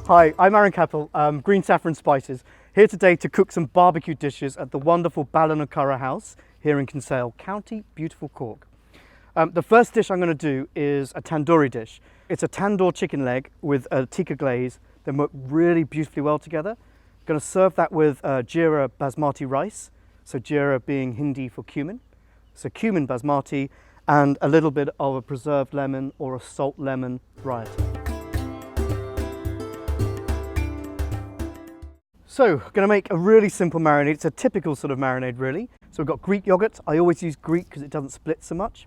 Hi, I'm Arun Kapil, Green Saffron Spices, here today to cook some barbecue dishes at the wonderful Ballinacurra House here in Kinsale, County Beautiful Cork. The first dish I'm going to do is a tandoori dish. It's a tandoor chicken leg with a tikka glaze. They work really beautifully well together. I'm going to serve that with Jeera basmati rice, so Jeera being Hindi for cumin. So cumin basmati and a little bit of a preserved lemon or a salt lemon raita. So, I'm going to make a really simple marinade. It's a typical sort of marinade really. So we've got Greek yogurt. I always use Greek because it doesn't split so much.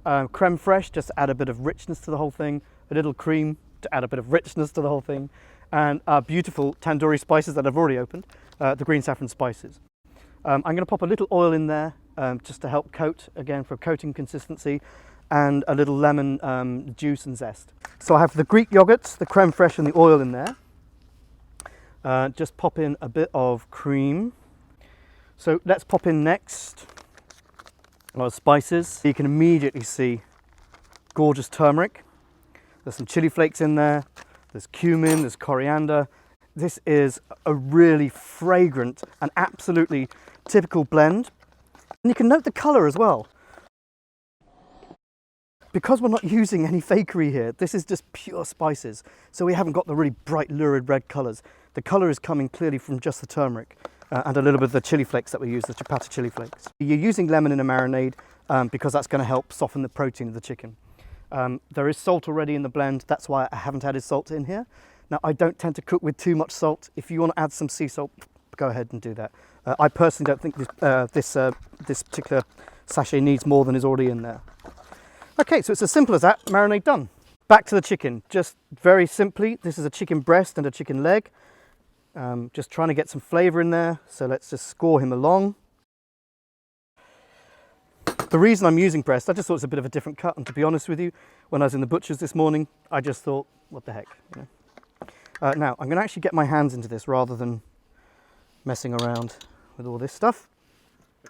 Crème fraiche, just to add a bit of richness to the whole thing. A little cream to add a bit of richness to the whole thing. And our beautiful tandoori spices that I've already opened, the green saffron spices. I'm going to pop a little oil in there just to help coat, again for coating consistency, and a little lemon juice and zest. So I have the Greek yogurt, the crème fraiche and the oil in there. Just pop in a bit of cream. So let's pop in next our spices. You can immediately see gorgeous turmeric. There's some chili flakes in there. There's cumin, there's coriander. This is a really fragrant and absolutely typical blend. And you can note the colour as well. Because we're not using any fakery here, this is just pure spices. So we haven't got the really bright, lurid red colours. The colour is coming clearly from just the turmeric and a little bit of the chili flakes that we use, the chapata chili flakes. You're using lemon in a marinade because that's going to help soften the protein of the chicken. There is salt already in the blend, that's why I haven't added salt in here. Now, I don't tend to cook with too much salt. If you want to add some sea salt, go ahead and do that. I personally don't think this particular sachet needs more than is already in there. Okay, so it's as simple as that, marinade done. Back to the chicken, just very simply, this is a chicken breast and a chicken leg. Just trying to get some flavour in there, so let's just score him along. The reason I'm using breast, I just thought it's a bit of a different cut, and to be honest with you, when I was in the butcher's this morning, I just thought, what the heck, you know. Now, I'm going to actually get my hands into this rather than messing around with all this stuff.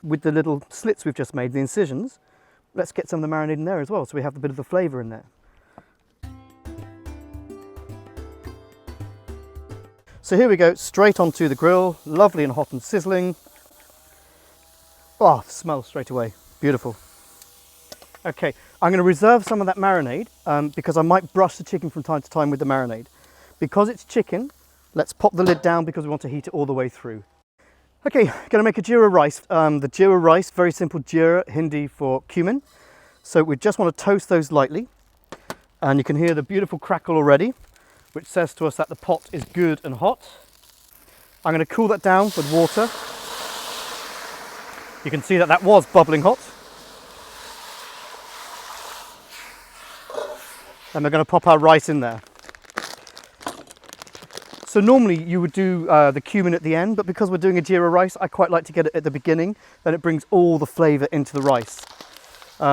With the little slits we've just made, the incisions, let's get some of the marinade in there as well, so we have a bit of the flavour in there. So here we go, straight onto the grill, lovely and hot and sizzling. Oh, smell straight away, beautiful. Okay, I'm going to reserve some of that marinade because I might brush the chicken from time to time with the marinade. Because it's chicken, let's pop the lid down because we want to heat it all the way through. Okay, going to make a Jeera rice. The Jeera rice, very simple Jeera, Hindi for cumin. So we just want to toast those lightly. And you can hear the beautiful crackle already, which says to us that the pot is good and hot. I'm going to cool that down with water. You can see that that was bubbling hot. And we're going to pop our rice in there. So normally you would do the cumin at the end, but because we're doing a Jeera rice, I quite like to get it at the beginning, then it brings all the flavour into the rice.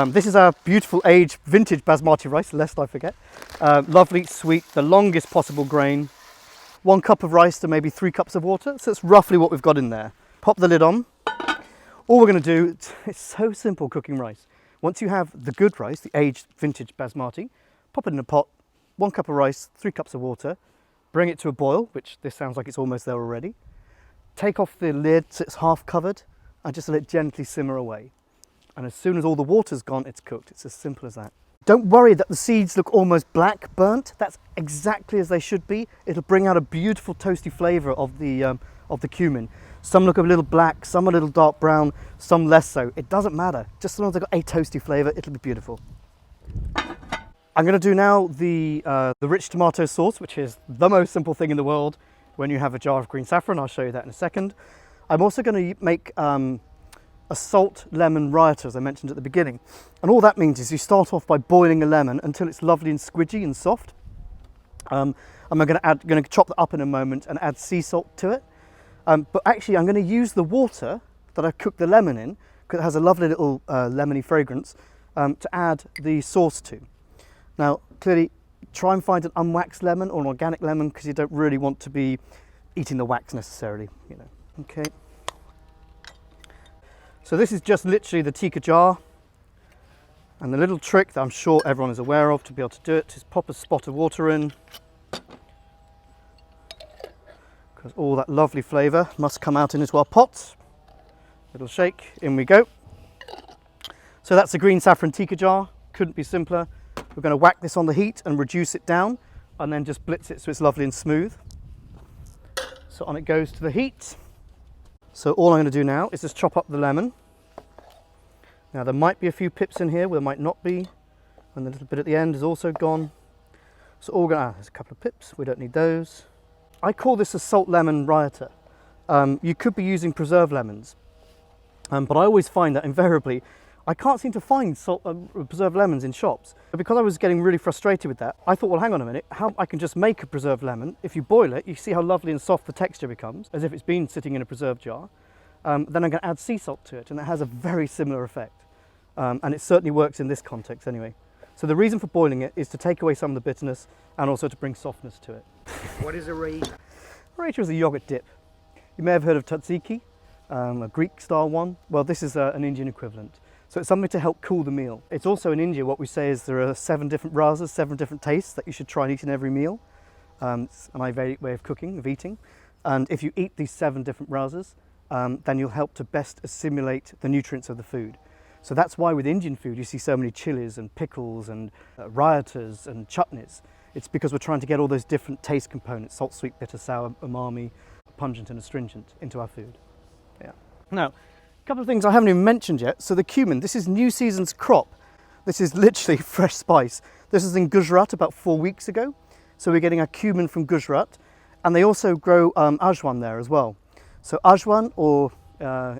This is our beautiful aged vintage basmati rice, lest I forget. Lovely, sweet, the longest possible grain. 1 cup of rice to maybe 3 cups of water, so that's roughly what we've got in there. Pop the lid on. All we're going to do, it's so simple cooking rice. Once you have the good rice, the aged vintage basmati, pop it in a pot, 1 cup of rice, 3 cups of water, bring it to a boil, which this sounds like it's almost there already. Take off the lid so it's half covered and just let it gently simmer away. And as soon as all the water's gone, it's cooked. It's as simple as that. Don't worry that the seeds look almost black burnt. That's exactly as they should be. It'll bring out a beautiful toasty flavour of the cumin. Some look a little black, some a little dark brown, some less so. It doesn't matter. Just as long as they've got a toasty flavour, it'll be beautiful. I'm going to do now the rich tomato sauce, which is the most simple thing in the world when you have a jar of green saffron. I'll show you that in a second. I'm also going to make a salt lemon raita, as I mentioned at the beginning. And all that means is you start off by boiling a lemon until it's lovely and squidgy and soft. I'm going to chop that up in a moment and add sea salt to it. But actually I'm going to use the water that I've cooked the lemon in, because it has a lovely little lemony fragrance, to add the sauce to. Now, clearly, try and find an unwaxed lemon or an organic lemon because you don't really want to be eating the wax necessarily, you know. Okay. So this is just literally the tikka jar. And the little trick that I'm sure everyone is aware of to be able to do it is pop a spot of water in. because all that lovely flavour must come out into our pot. Little shake, in we go. So that's the Green Saffron Tikka jar, couldn't be simpler. We're going to whack this on the heat and reduce it down and then just blitz it so it's lovely and smooth. So on it goes to the heat. So all I'm going to do now is just chop up the lemon. Now there might be a few pips in here, there might not be, and the little bit at the end is also gone. So all we're going to, there's a couple of pips, we don't need those. I call this a salt lemon raita. You could be using preserved lemons, but I always find that invariably I can't seem to find preserved lemons in shops. But because I was getting really frustrated with that, I thought, well, hang on a minute, how I can just make a preserved lemon. If you boil it, you see how lovely and soft the texture becomes, as if it's been sitting in a preserved jar. Then I'm going to add sea salt to it, and it has a very similar effect. And it certainly works in this context anyway. So the reason for boiling it is to take away some of the bitterness and also to bring softness to it. What is a raita? Raita is a yogurt dip. You may have heard of tzatziki, a Greek style one. Well, this is an Indian equivalent. So it's something to help cool the meal. It's also in India, what we say is there are 7 different rasas, 7 different tastes that you should try and eat in every meal. It's my way of cooking, of eating. And if you eat these 7 different rasas, then you'll help to best assimilate the nutrients of the food. So that's why with Indian food you see so many chilies and pickles and raitas and chutneys. It's because we're trying to get all those different taste components, salt, sweet, bitter, sour, umami, pungent and astringent, into our food. Yeah. Now, a couple of things I haven't even mentioned yet. So the cumin, this is new season's crop. This is literally fresh spice. This is in Gujarat about 4 weeks ago. So we're getting our cumin from Gujarat, and they also grow ajwan there as well. So ajwan, or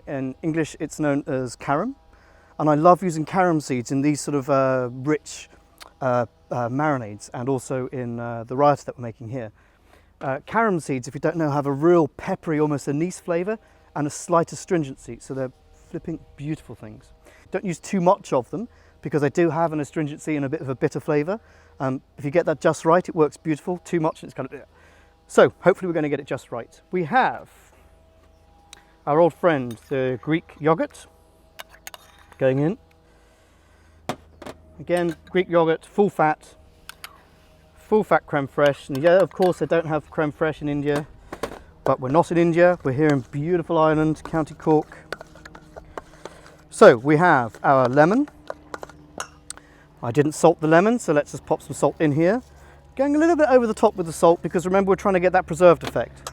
in English it's known as carom, and I love using carom seeds in these sort of rich marinades, and also in the raita that we're making here. Carom seeds, if you don't know, have a real peppery, almost anise flavour and a slight astringency, so they're flipping beautiful things. Don't use too much of them because they do have an astringency and a bit of a bitter flavour. If you get that just right, it works beautiful. Too much, and it's kind of... So hopefully we're going to get it just right. We have our old friend, the Greek yoghurt, going in. Again, Greek yoghurt, full fat crème fraiche. And yeah, of course, they don't have crème fraiche in India, but we're not in India. We're here in beautiful Ireland, County Cork. So we have our lemon. I didn't salt the lemon, so let's just pop some salt in here. Going a little bit over the top with the salt because remember we're trying to get that preserved effect.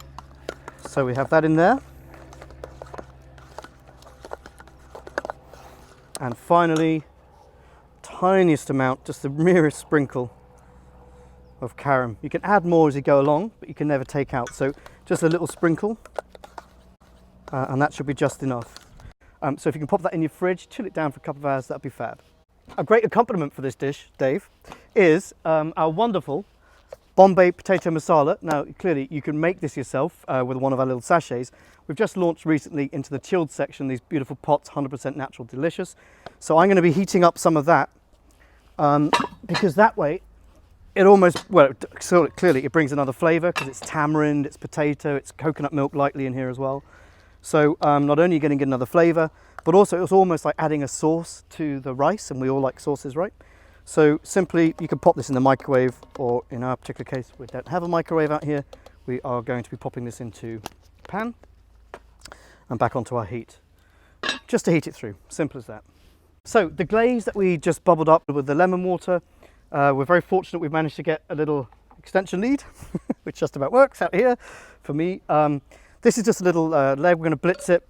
So we have that in there. And finally, tiniest amount, just the merest sprinkle of carom. You can add more as you go along, but you can never take out. So just a little sprinkle, and that should be just enough. So if you can pop that in your fridge, chill it down for a couple of hours, that'd be fab. A great accompaniment for this dish, Dave, is our wonderful Bombay potato masala. Now, clearly you can make this yourself with one of our little sachets. We've just launched recently into the chilled section, these beautiful pots, 100% natural, delicious. So I'm going to be heating up some of that because that way it almost, well, so clearly it brings another flavour because it's tamarind, it's potato, it's coconut milk lightly in here as well. So not only are you going to get another flavour, but also it's almost like adding a sauce to the rice, and we all like sauces, right? So simply you can pop this in the microwave, or in our particular case we don't have a microwave out here. We are going to be popping this into a pan and back onto our heat, just to heat it through, simple as that. So the glaze that we just bubbled up with the lemon water, we're very fortunate we've managed to get a little extension lead, which just about works out here for me. This is just a little leg. We're going to blitz it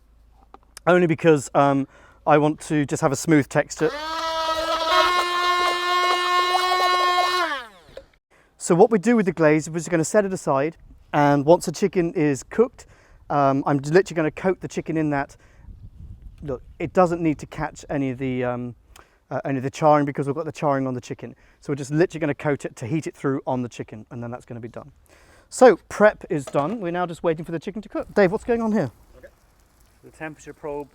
only because I want to just have a smooth texture. So what we do with the glaze is we're just going to set it aside, and once the chicken is cooked, I'm literally going to coat the chicken in that. Look, it doesn't need to catch any of the charring because we've got the charring on the chicken. So we're just literally going to coat it to heat it through on the chicken, and then that's going to be done. So prep is done. We're now just waiting for the chicken to cook. Dave, what's going on here? Okay. The temperature probe,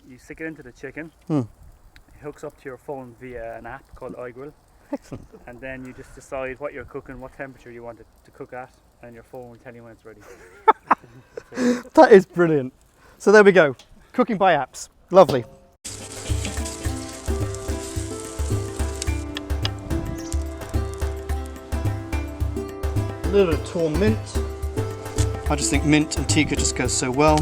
you stick it into the chicken. It hooks up to your phone via an app called iGrill. Excellent. And then you just decide what you're cooking, what temperature you want it to cook at, and your phone will tell you when it's ready. That is brilliant. So there we go. Cooking by apps. Lovely. A little bit of torn mint. I just think mint and tikka just goes so well.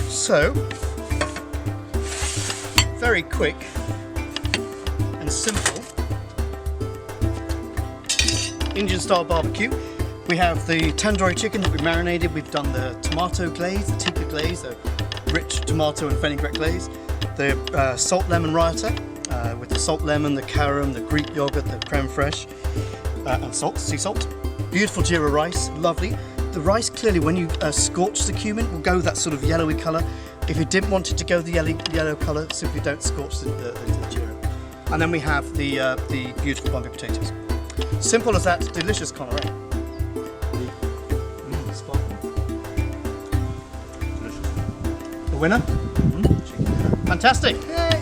So, very quick and simple Indian style barbecue. We have the tandoori chicken that we marinated. We've done the tomato glaze, the tikka glaze, the rich tomato and fenugreek glaze, the salt lemon raita with the salt lemon, the carom, the Greek yogurt, the crème fraiche, and salt, sea salt. Beautiful Jeera rice, lovely. The rice clearly, when you scorch the cumin, will go that sort of yellowy colour. If you didn't want it to go the yellow colour, simply don't scorch the Jeera. And then we have the beautiful Bombay potatoes. Simple as that, delicious, Connor. Eh? The winner? Fantastic. Yay.